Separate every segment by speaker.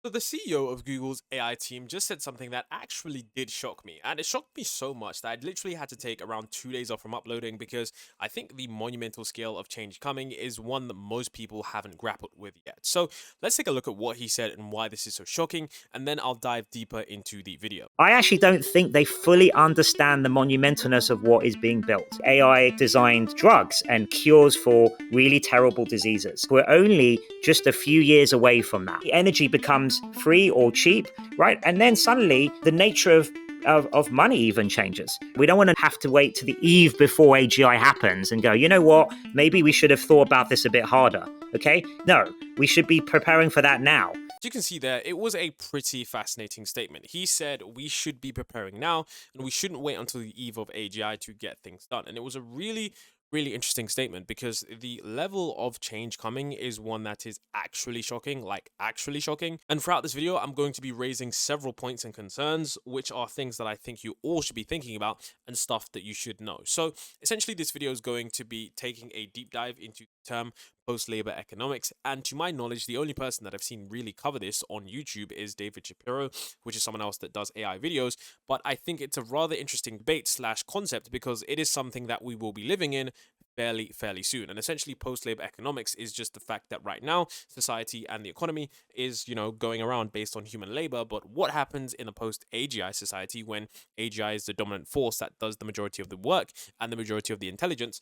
Speaker 1: So the CEO of Google's AI team just said something that actually did shock me. And it shocked me so much that I literally had to take around 2 days off from uploading because I think the monumental scale of change coming is one that most people haven't grappled with yet. So let's take a look at what he said and why this is so shocking, and then I'll dive deeper into the video.
Speaker 2: I actually don't think they fully understand the monumentalness of what is being built. AI designed drugs and cures for really terrible diseases. We're only just a few years away from that. The energy becomes free or cheap, right? And then suddenly the nature of money even changes. We don't want to have to wait to the eve before AGI happens and go, you know what, maybe we should have thought about this a bit harder. Okay? No, we should be preparing for that now.
Speaker 1: As you can see there, it was a pretty fascinating statement. He said we should be preparing now and we shouldn't wait until the eve of AGI to get things done. And it was a really interesting statement because the level of change coming is one that is actually shocking, like actually shocking. And throughout this video, I'm going to be raising several points and concerns, which are things that I think you all should be thinking about and stuff that you should know. So essentially, this video is going to be taking a deep dive into the term post-labor economics. And to my knowledge, the only person that I've seen really cover this on YouTube is David Shapiro, which is someone else that does AI videos. But I think it's a rather interesting debate slash concept because it is something that we will be living in fairly soon. And essentially post-labor economics is just the fact that right now society and the economy is, going around based on human labor. But what happens in a post-AGI society when AGI is the dominant force that does the majority of the work and the majority of the intelligence?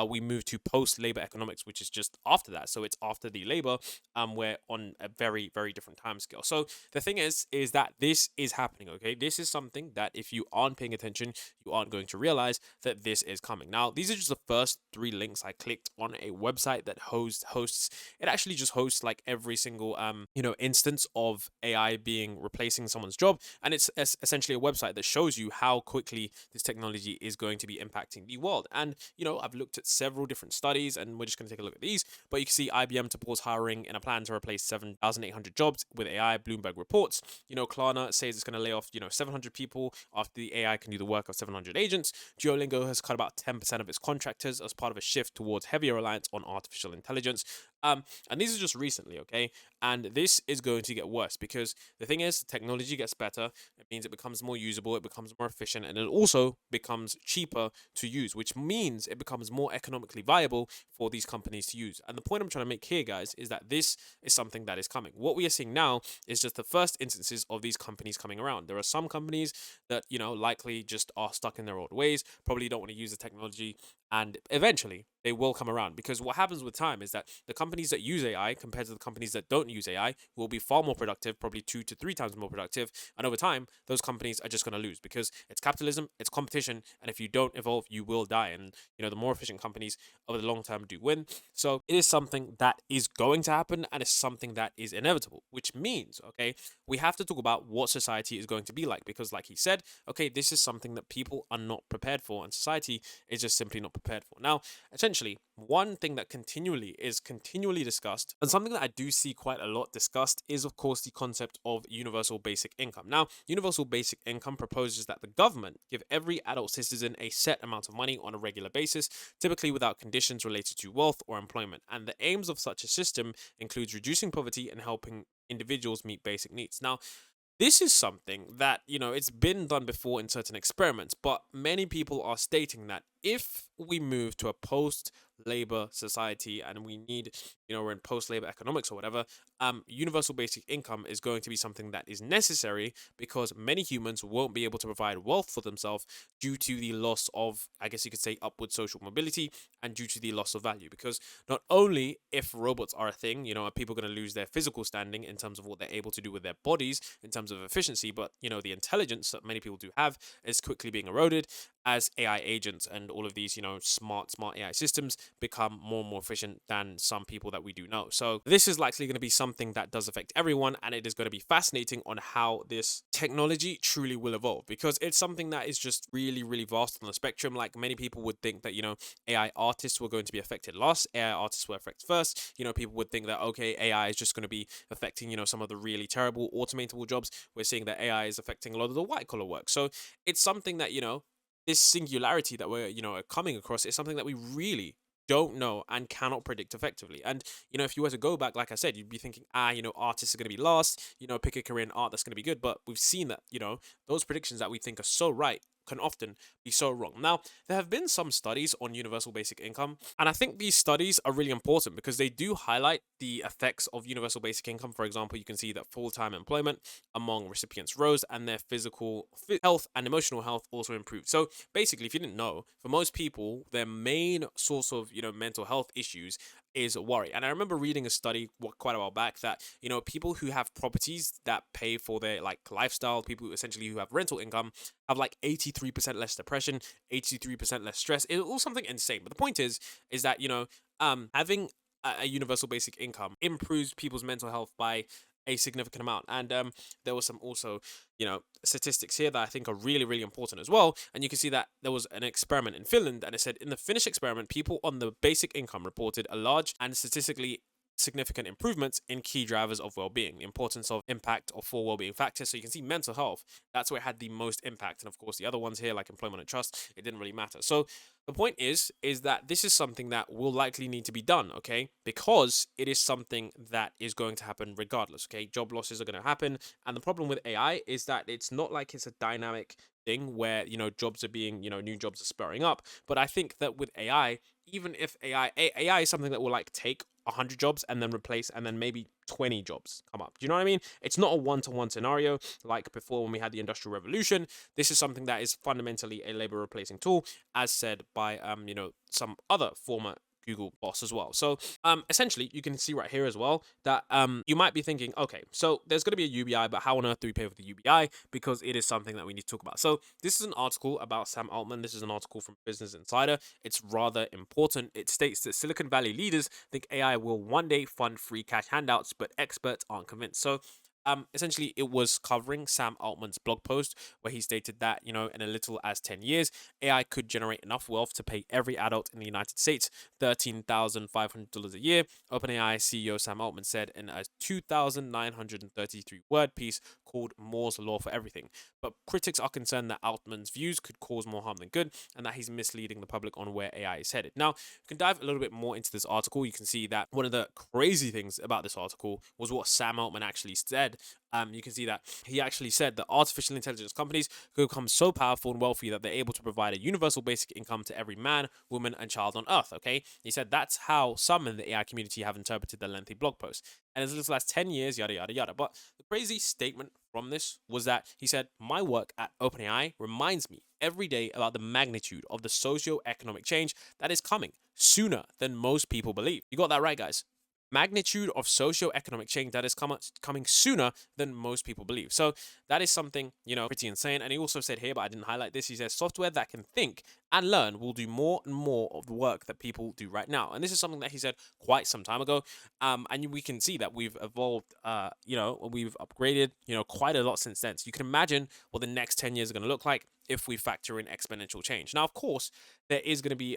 Speaker 1: We move to post-labor economics, which is just after that. So it's after the labor. We're on a very different time scale. So the thing is that this is happening. Okay, this is something that if you aren't paying attention, you aren't going to realize that this is coming. Now, these are just the first 3 links I clicked on a website that hosts. It actually just hosts like every single instance of AI being replacing someone's job, and it's essentially a website that shows you how quickly this technology is going to be impacting the world. And I've looked at several different studies, and we're just going to take a look at these. But you can see IBM to pause hiring in a plan to replace 7,800 jobs with AI. Bloomberg reports. Klarna says it's going to lay off 700 people after the AI can do the work of 700 agents. Duolingo has cut about 10% of its contractors as part of a shift towards heavier reliance on artificial intelligence. And these are just recently, okay? And this is going to get worse because the thing is, technology gets better. It means it becomes more usable, it becomes more efficient, and it also becomes cheaper to use, which means it becomes more economically viable for these companies to use. And the point I'm trying to make here, guys, is that this is something that is coming. What we are seeing now is just the first instances of these companies coming around. There are some companies that, likely just are stuck in their old ways, probably don't want to use the technology, and eventually they will come around, because what happens with time is that the companies that use AI compared to the companies that don't use AI will be far more productive, probably 2 to 3 times more productive. And over time, those companies are just going to lose because it's capitalism, it's competition, and if you don't evolve, you will die. And the more efficient companies over the long term do win. So it is something that is going to happen, and it's something that is inevitable, which means, okay, we have to talk about what society is going to be like, because like he said, okay, this is something that people are not prepared for, and society is just simply not prepared for. Now, essentially, one thing that continually discussed, and something that I do see quite a lot discussed, is of course the concept of universal basic income. Now, universal basic income proposes that the government give every adult citizen a set amount of money on a regular basis, typically without conditions related to wealth or employment. And the aims of such a system includes reducing poverty and helping individuals meet basic needs. Now, this is something that, it's been done before in certain experiments, but many people are stating that if we move to a post-labor society and we need, we're in post-labor economics or whatever, universal basic income is going to be something that is necessary because many humans won't be able to provide wealth for themselves due to the loss of, I guess you could say, upward social mobility, and due to the loss of value. Because not only if robots are a thing, are people going to lose their physical standing in terms of what they're able to do with their bodies, in terms of efficiency, but, the intelligence that many people do have is quickly being eroded as AI agents and all of these, smart AI systems become more and more efficient than some people that we do know. So this is likely going to be something that does affect everyone, and it is going to be fascinating on how this technology truly will evolve, because it's something that is just really vast on the spectrum. Like, many people would think that, AI artists were going to be affected last, AI artists were affected first. People would think that, okay, AI is just going to be affecting, some of the really terrible automatable jobs. We're seeing that AI is affecting a lot of the white collar work. So it's something that, this singularity that we're, are coming across is something that we really don't know and cannot predict effectively. And, if you were to go back, like I said, you'd be thinking, artists are going to be last, pick a career in art that's going to be good. But we've seen that, those predictions that we think are so right can often be so wrong. Now, there have been some studies on universal basic income, and I think these studies are really important because they do highlight the effects of universal basic income. For example, you can see that full-time employment among recipients rose and their physical health and emotional health also improved. So basically, if you didn't know, for most people, their main source of, mental health issues is worry. And I remember reading a study quite a while back that, people who have properties that pay for their like lifestyle, people who essentially who have rental income, have like 83% less depression, 83% less stress. It was something insane. But the point is that, having a universal basic income improves people's mental health by a significant amount. And there was some also, statistics here that I think are really, really important as well. And you can see that there was an experiment in Finland, and it said in the Finnish experiment, people on the basic income reported a large and statistically significant improvements in key drivers of well-being, the importance of impact of four well-being factors. So you can see mental health, that's where it had the most impact. And of course, the other ones here, like employment and trust, it didn't really matter. So the point is that this is something that will likely need to be done, okay? Because it is something that is going to happen regardless, okay? Job losses are going to happen. And the problem with AI is that it's not like it's a dynamic thing where, jobs are being, new jobs are spurring up. But I think that with AI, even if AI is something that will like take 100 jobs and then replace and then maybe 20 jobs come up. Do you know what I mean? It's not a one-to-one scenario like before when we had the Industrial Revolution. This is something that is fundamentally a labor replacing tool, as said by some other former Google boss as well. So essentially you can see right here as well that you might be thinking, okay, so there's going to be a UBI, but how on earth do we pay for the UBI? Because it is something that we need to talk about. So this is an article about Sam Altman. This is an article from Business Insider. It's rather important. It states that Silicon Valley leaders think AI will one day fund free cash handouts, but experts aren't convinced. So essentially it was covering Sam Altman's blog post where he stated that, in a little as 10 years, AI could generate enough wealth to pay every adult in the United States $13,500 a year. OpenAI CEO Sam Altman said in a 2,933 word piece called Moore's Law for Everything. But critics are concerned that Altman's views could cause more harm than good and that he's misleading the public on where AI is headed. Now, you can dive a little bit more into this article. You can see that one of the crazy things about this article was what Sam Altman actually said. You can see that he actually said that artificial intelligence companies could become so powerful and wealthy that they're able to provide a universal basic income to every man, woman, and child on Earth. Okay, he said that's how some in the AI community have interpreted the lengthy blog post. And as little as 10 years, yada yada yada. But the crazy statement from this was that he said, "My work at OpenAI reminds me every day about the magnitude of the socio-economic change that is coming sooner than most people believe." You got that right, guys. Magnitude of socio-economic change that is coming sooner than most people believe. So that is something, pretty insane. And he also said here, but I didn't highlight this, he says software that can think and learn will do more and more of the work that people do right now. And this is something that he said quite some time ago. And we can see that we've evolved, we've upgraded, quite a lot since then. So you can imagine what the next 10 years are going to look like if we factor in exponential change. Now, of course, there is going to be,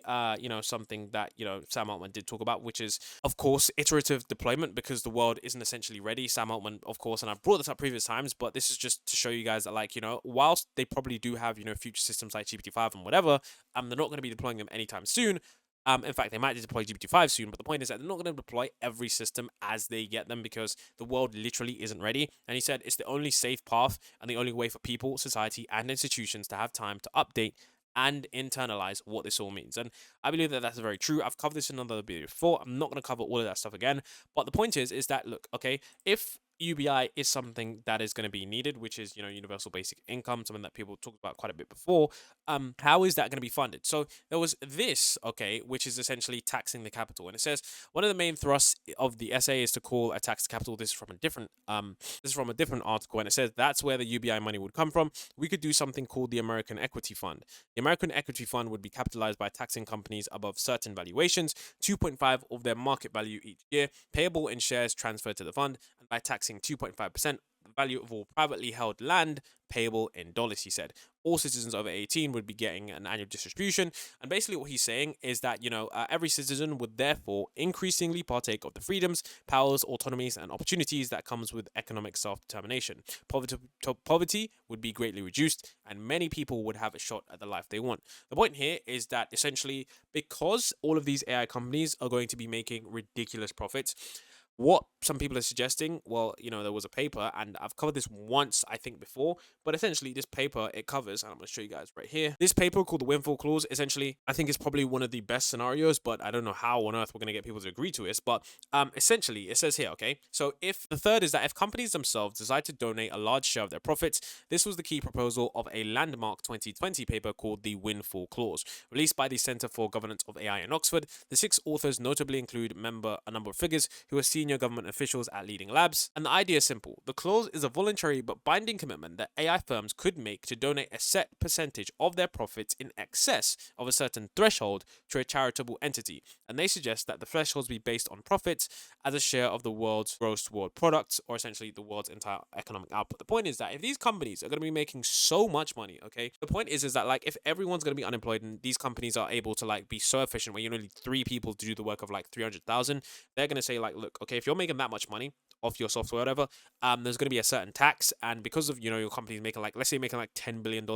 Speaker 1: something that, Sam Altman did talk about, which is, of course, iterative deployment, because the world isn't essentially ready. Sam Altman, of course, and I've brought this up previous times, but this is just to show you guys that, like, whilst they probably do have, future systems like GPT-5 and whatever, they're not going to be deploying them anytime soon. In fact, they might deploy GPT-5 soon, but the point is that they're not going to deploy every system as they get them because the world literally isn't ready. And he said it's the only safe path and the only way for people, society, and institutions to have time to update and internalize what this all means. And I believe that that's very true. I've covered this in another video before. I'm not going to cover all of that stuff again. But the point is that, look, okay, if UBI is something that is going to be needed, which is, universal basic income, something that people talked about quite a bit before. How is that going to be funded? So there was this, okay, which is essentially taxing the capital. And it says one of the main thrusts of the essay is to call a tax to capital. This is from a different article, and it says that's where the UBI money would come from. We could do something called the American Equity Fund. The American Equity Fund would be capitalized by taxing companies above certain valuations, 2.5 of their market value each year, payable in shares transferred to the fund, and by taxing 2.5% value of all privately held land payable in dollars, he said. All citizens over 18 would be getting an annual distribution. And basically what he's saying is that, every citizen would therefore increasingly partake of the freedoms, powers, autonomies, and opportunities that comes with economic self-determination. Poverty would be greatly reduced, and many people would have a shot at the life they want. The point here is that essentially, because all of these AI companies are going to be making ridiculous profits, what some people are suggesting, well, there was a paper, and I've covered this once, I think, before, but essentially this paper, it covers, and I'm going to show you guys right here, this paper called the windfall clause. Essentially, I think it's probably one of the best scenarios, but I don't know how on earth we're going to get people to agree to this, but essentially, it says here, okay, so if the third is that if companies themselves decide to donate a large share of their profits, this was the key proposal of a landmark 2020 paper called the windfall clause, released by the Center for Governance of AI in Oxford. The 6 authors notably include a number of figures who are senior government officials at leading labs. And the idea is simple. The clause is a voluntary but binding commitment that AI firms could make to donate a set percentage of their profits in excess of a certain threshold to a charitable entity. And they suggest that the thresholds be based on profits as a share of the world's gross world products, or essentially the world's entire economic output. The point is that if these companies are going to be making so much money, okay, the point is that like if everyone's going to be unemployed and these companies are able to like be so efficient where you need 3 people to do the work of like 300,000, they're going to say like, look, okay, if you're making that much money off your software, whatever, there's going to be a certain tax, and because of your company's making like, let's say making like $10 billion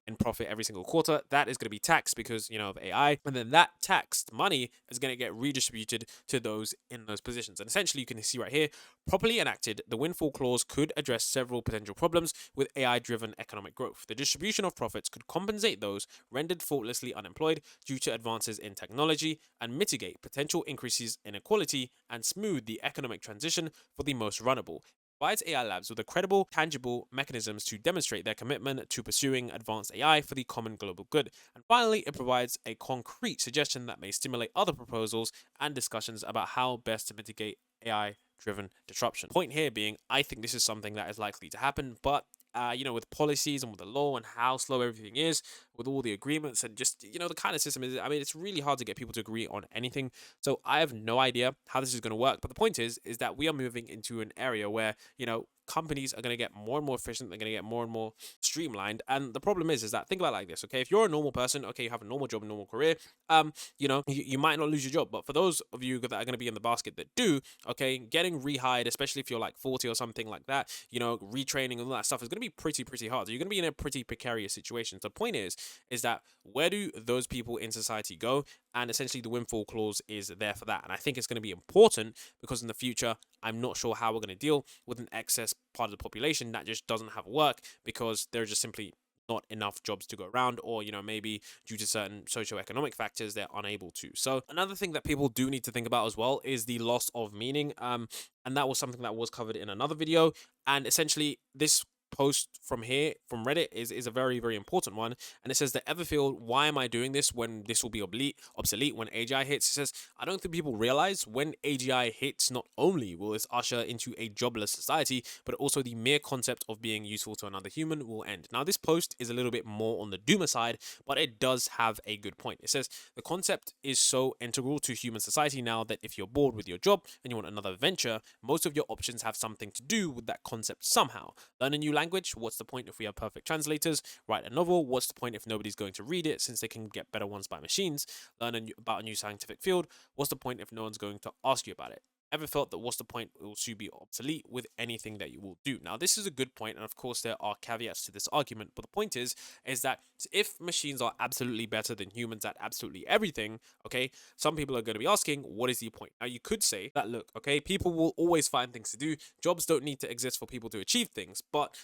Speaker 1: in profit every single quarter, that is going to be taxed because of AI, and then that taxed money is going to get redistributed to those in those positions. And essentially, you can see right here, properly enacted, the windfall clause could address several potential problems with AI-driven economic growth. The distribution of profits could compensate those rendered faultlessly unemployed due to advances in technology and mitigate potential increases in inequality and smooth the economic transition for the most vulnerable. Provides AI labs with a credible, tangible mechanisms to demonstrate their commitment to pursuing advanced AI for the common global good. And finally, it provides a concrete suggestion that may stimulate other proposals and discussions about how best to mitigate AI-driven disruption. Point here being, I think this is something that is likely to happen, but with policies and with the law and how slow everything is, with all the agreements and just, the kind of system is, it's really hard to get people to agree on anything. So I have no idea how this is going to work. But the point is that we are moving into an area where, companies are going to get more and more efficient. They're going to get more and more streamlined. And the problem is that, think about it like this, okay? If you're a normal person, okay, you have a normal job, a normal career, you might not lose your job. But for those of you that are going to be in the basket that do, okay, getting rehired, especially if you're like 40 or something like that, retraining and all that stuff is going to be pretty hard. So you're going to be in a pretty precarious situation. So the point is that where do those people in society go? And essentially the windfall clause is there for that. And I think it's going to be important because in the future, I'm not sure how we're going to deal with an excess part of the population that just doesn't have work because they're just simply not enough jobs to go around, or maybe due to certain socioeconomic factors they're unable to. So another thing that people do need to think about as well is the loss of meaning, and that was something that was covered in another video. And essentially this post from Reddit is a very, very important one, and it says that ever feel, why am I doing this when this will be obsolete when AGI hits? It says, I don't think people realize when AGI hits, not only will this usher into a jobless society, but also the mere concept of being useful to another human will end. Now this post is a little bit more on the doomer side, but it does have a good point. It says the concept is so integral to human society now that if you're bored with your job and you want another venture, most of your options have something to do with that concept somehow. Learn a new language, what's the point if we have perfect translators? Write a novel, what's the point if nobody's going to read it since they can get better ones by machines? Learn about a new scientific field, what's the point if no one's going to ask you about it? Ever felt that what's the point will soon be obsolete with anything that you will do? Now this is a good point, and of course there are caveats to this argument, but the point is that if machines are absolutely better than humans at absolutely everything, okay, some people are going to be asking, what is the point? Now you could say that, look, okay, people will always find things to do. Jobs don't need to exist for people to achieve things, but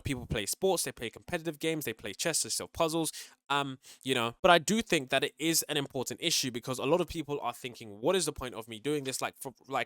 Speaker 1: people play sports, they play competitive games, they play chess, they solve puzzles, but I do think that it is an important issue because a lot of people are thinking, what is the point of me doing this? Like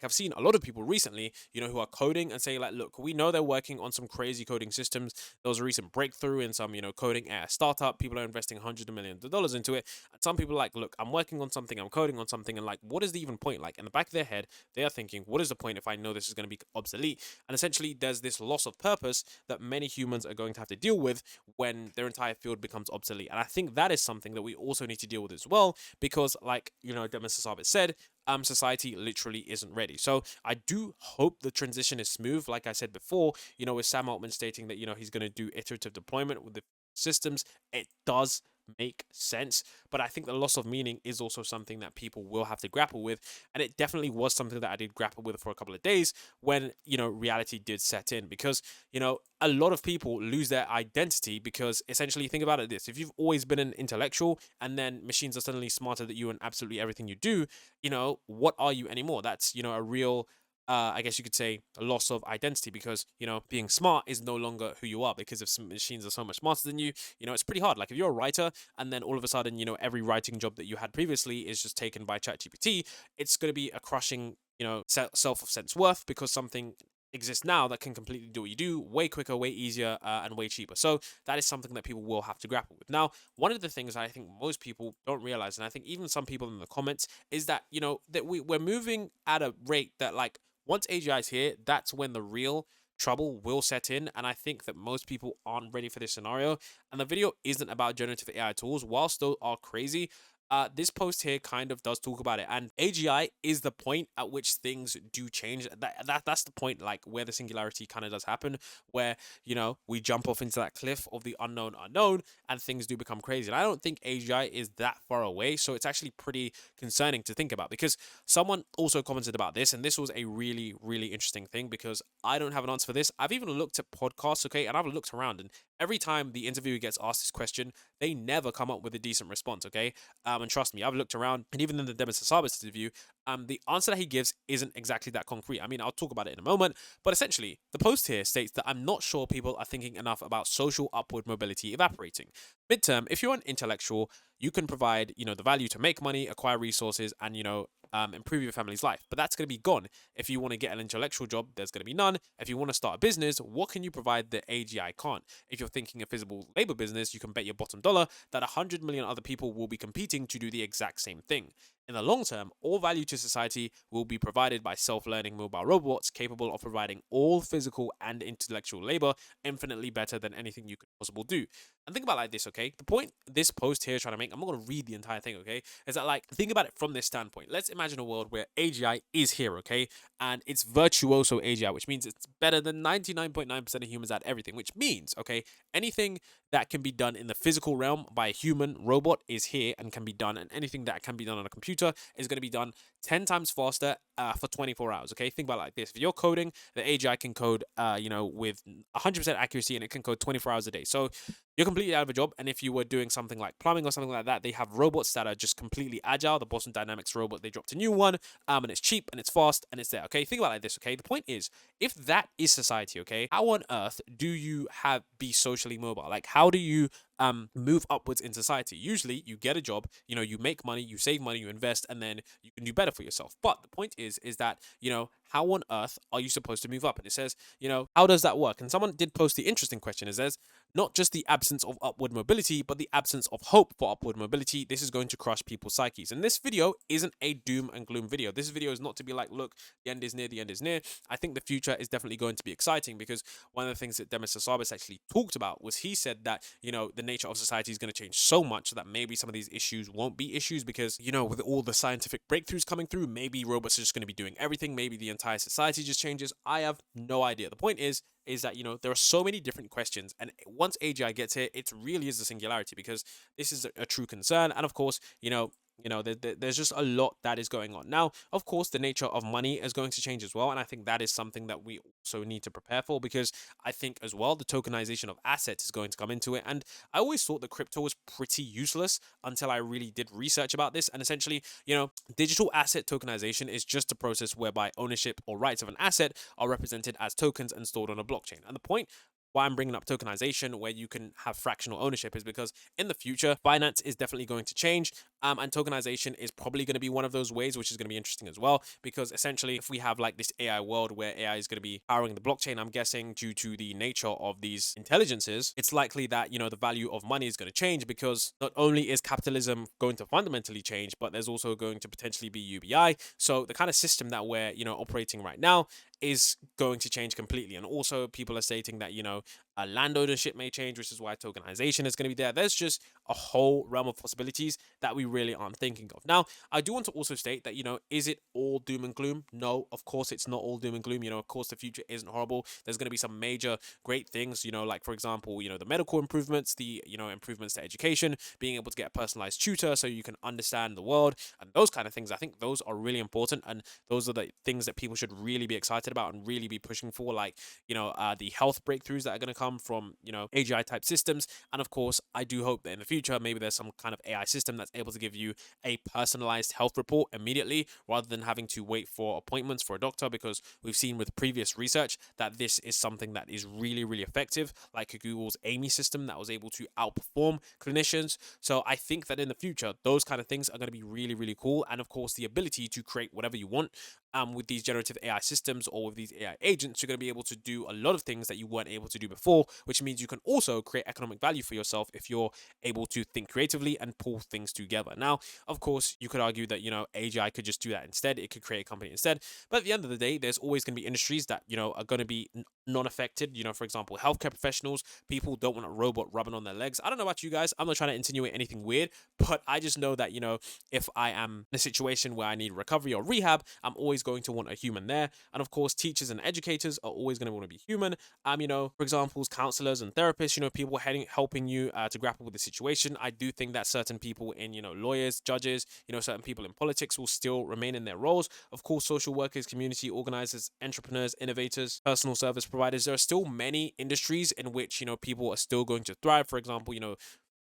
Speaker 1: I've seen a lot of people recently, who are coding and say like, look, we know they're working on some crazy coding systems. There was a recent breakthrough in some, coding startup. People are investing hundreds of millions of dollars into it. And some people are like, look, I'm working on something, I'm coding on something. And like, what is the even point? Like in the back of their head, they are thinking, what is the point if I know this is going to be obsolete? And essentially there's this loss of purpose that many humans are going to have to deal with when their entire field becomes obsolete. And I think that is something that we also need to deal with as well, because like, Demis Hassabis said, society literally isn't ready. So I do hope the transition is smooth. Like I said before, with Sam Altman stating that, he's going to do iterative deployment with the systems, it does make sense. But I think the loss of meaning is also something that people will have to grapple with. And it definitely was something that I did grapple with for a couple of days when, reality did set in. Because, a lot of people lose their identity because essentially, think about it this: if you've always been an intellectual and then machines are suddenly smarter than you in absolutely everything you do, what are you anymore? That's, a real I guess you could say a loss of identity, because being smart is no longer who you are, because if some machines are so much smarter than you, it's pretty hard. Like if you're a writer and then all of a sudden every writing job that you had previously is just taken by ChatGPT, it's going to be a crushing self of sense worth, because something exists now that can completely do what you do way quicker, way easier, and way cheaper. So that is something that people will have to grapple with. Now, one of the things I think most people don't realize, and I think even some people in the comments, is that that we're moving at a rate that, like, once AGI is here, that's when the real trouble will set in. And I think that most people aren't ready for this scenario. And the video isn't about generative AI tools, whilst those are crazy. This post here kind of does talk about it, and AGI is the point at which things do change. That's the point, like where the singularity kind of does happen, where we jump off into that cliff of the unknown, and things do become crazy. And I don't think AGI is that far away, so it's actually pretty concerning to think about. Because someone also commented about this, and this was a really, really interesting thing, because I don't have an answer for this. I've even looked at podcasts, okay, and I've looked around, and every time the interviewer gets asked this question, they never come up with a decent response, okay? And trust me, I've looked around, and even in the Demis Hassabis interview, the answer that he gives isn't exactly that concrete. I mean, I'll talk about it in a moment, but essentially, the post here states that I'm not sure people are thinking enough about social upward mobility evaporating. Midterm, if you're an intellectual, you can provide, the value to make money, acquire resources, and, improve your family's life. But that's going to be gone. If you want to get an intellectual job, there's going to be none. If you want to start a business, what can you provide that AGI can't? If you're thinking a physical labor business, you can bet your bottom dollar that 100 million other people will be competing to do the exact same thing. In the long term, all value to society will be provided by self-learning mobile robots capable of providing all physical and intellectual labor infinitely better than anything you could possibly do. And think about it like this, okay? The point this post here is trying to make, I'm not going to read the entire thing, okay? Is that, like, think about it from this standpoint. Let's imagine a world where AGI is here, okay? And it's virtuoso AGI, which means it's better than 99.9% of humans at everything, which means, okay, anything that can be done in the physical realm by a human robot is here and can be done, and anything that can be done on a computer is going to be done 10 times faster for 24 hours, okay? Think about it like this. If you're coding, the AGI can code, with 100% accuracy, and it can code 24 hours a day. So you're completely out of a job. And if you were doing something like plumbing or something like that, they have robots that are just completely agile. The Boston Dynamics robot, they dropped a new one, and it's cheap and it's fast and it's there, okay? Think about it like this, okay? The point is, if that is society, okay, how on earth do you be socially mobile? Like, how do you move upwards in society? Usually you get a job, you make money, you save money, you invest, and then you can do better for yourself. But the point is that, how on earth are you supposed to move up? And it says, how does that work? And someone did post the interesting question. It says, not just the absence of upward mobility, but the absence of hope for upward mobility. This is going to crush people's psyches. And this video isn't a doom and gloom video. This video is not to be like, look, the end is near, the end is near. I think the future is definitely going to be exciting, because one of the things that Demis Hassabis actually talked about was, he said that, the nature of society is going to change so much that maybe some of these issues won't be issues, because, with all the scientific breakthroughs coming through, maybe robots are just going to be doing everything. Maybe the entire society just changes. I have no idea. The point is that, there are so many different questions, and once AGI gets here, it really is a singularity, because this is a true concern. And of course, there's just a lot that is going on. Now, of course, the nature of money is going to change as well. And I think that is something that we also need to prepare for, because I think as well, the tokenization of assets is going to come into it. And I always thought that crypto was pretty useless until I really did research about this. And essentially, digital asset tokenization is just a process whereby ownership or rights of an asset are represented as tokens and stored on a blockchain. And the point why I'm bringing up tokenization, where you can have fractional ownership, is because in the future, finance is definitely going to change. And tokenization is probably going to be one of those ways, which is going to be interesting as well, because essentially, if we have like this AI world where AI is going to be powering the blockchain, I'm guessing due to the nature of these intelligences, it's likely that, the value of money is going to change, because not only is capitalism going to fundamentally change, but there's also going to potentially be UBI. So the kind of system that we're, operating right now is going to change completely. And also people are stating that, land ownership may change, which is why tokenization is going to be there. There's just a whole realm of possibilities that we really aren't thinking of. Now, I do want to also state that, is it all doom and gloom? No, of course it's not all doom and gloom. Of course the future isn't horrible. There's going to be some major great things, like for example, the medical improvements, the, improvements to education, being able to get a personalized tutor so you can understand the world and those kind of things. I think those are really important, and those are the things that people should really be excited about and really be pushing for, like, the health breakthroughs that are going to come from, AGI type systems. And of course, I do hope that in the future, maybe there's some kind of AI system that's able to give you a personalized health report immediately rather than having to wait for appointments for a doctor, because we've seen with previous research that this is something that is really, really effective, like Google's Amy system that was able to outperform clinicians. So I think that in the future, those kind of things are going to be really, really cool. And of course, the ability to create whatever you want with these generative AI systems or with these AI agents, you're going to be able to do a lot of things that you weren't able to do before, which means you can also create economic value for yourself if you're able to think creatively and pull things together. Now, of course, you could argue that, AGI could just do that instead. It could create a company instead. But at the end of the day, there's always going to be industries that, are going to be non-affected. For example, healthcare professionals, people don't want a robot rubbing on their legs. I don't know about you guys. I'm not trying to insinuate anything weird, but I just know that, if I am in a situation where I need recovery or rehab, I'm always going to want a human there. And of course, teachers and educators are always going to want to be human. For example, counselors and therapists, people helping you to grapple with the situation. I do think that certain people in, lawyers, judges, certain people in politics will still remain in their roles. Of course, social workers, community organizers, entrepreneurs, innovators, personal service providers. There are still many industries in which, people are still going to thrive. For example,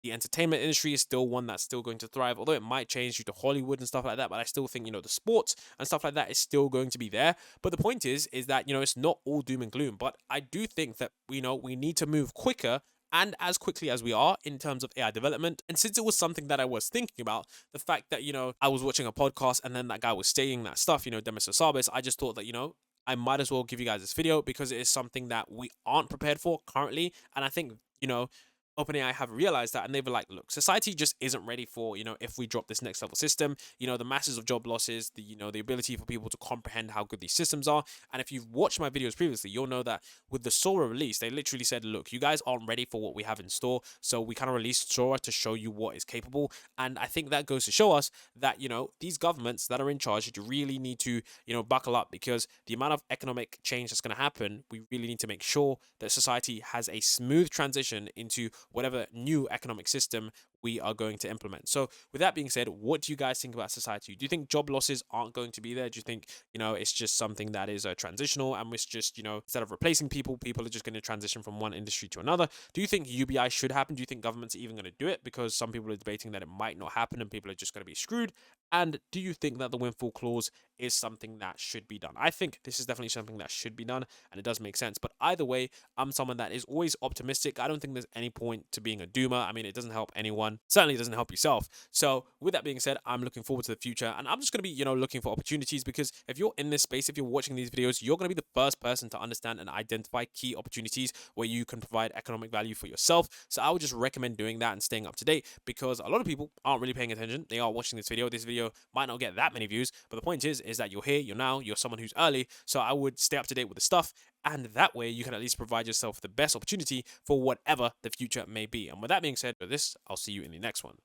Speaker 1: the entertainment industry is still one that's still going to thrive, although it might change due to Hollywood and stuff like that. But I still think, the sports and stuff like that is still going to be there. But the point is that, it's not all doom and gloom. But I do think that, we need to move quicker and as quickly as we are in terms of AI development. And since it was something that I was thinking about, the fact that, I was watching a podcast and then that guy was saying that stuff, Demis Hassabis, I just thought that, I might as well give you guys this video because it is something that we aren't prepared for currently. And I think, OpenAI have realized that, and they were like, look, society just isn't ready for, if we drop this next level system, the masses of job losses, the ability for people to comprehend how good these systems are. And if you've watched my videos previously, you'll know that with the Sora release, they literally said, look, you guys aren't ready for what we have in store. So we kind of released Sora to show you what is capable. And I think that goes to show us that, these governments that are in charge really need to, buckle up, because the amount of economic change that's going to happen, we really need to make sure that society has a smooth transition into whatever new economic system we are going to implement. So with that being said, what do you guys think about society? Do you think job losses aren't going to be there? Do you think, it's just something that is transitional, and it's just, instead of replacing people, people are just going to transition from one industry to another? Do you think UBI should happen? Do you think governments are even going to do it? Because some people are debating that it might not happen and people are just going to be screwed. And do you think that the windfall clause is something that should be done? I think this is definitely something that should be done, and it does make sense. But either way, I'm someone that is always optimistic. I don't think there's any point to being a doomer. I mean, it doesn't help anyone. Certainly doesn't help yourself. So with that being said, I'm looking forward to the future, and I'm just going to be, looking for opportunities, because if you're in this space, if you're watching these videos, you're going to be the first person to understand and identify key opportunities where you can provide economic value for yourself. So I would just recommend doing that and staying up to date, because a lot of people aren't really paying attention. They are watching this video. This video might not get that many views, but the point is that you're here, you're someone who's early. So I would stay up to date with the stuff, and that way you can at least provide yourself the best opportunity for whatever the future may be. And with that being said, for this, I'll see you in the next one.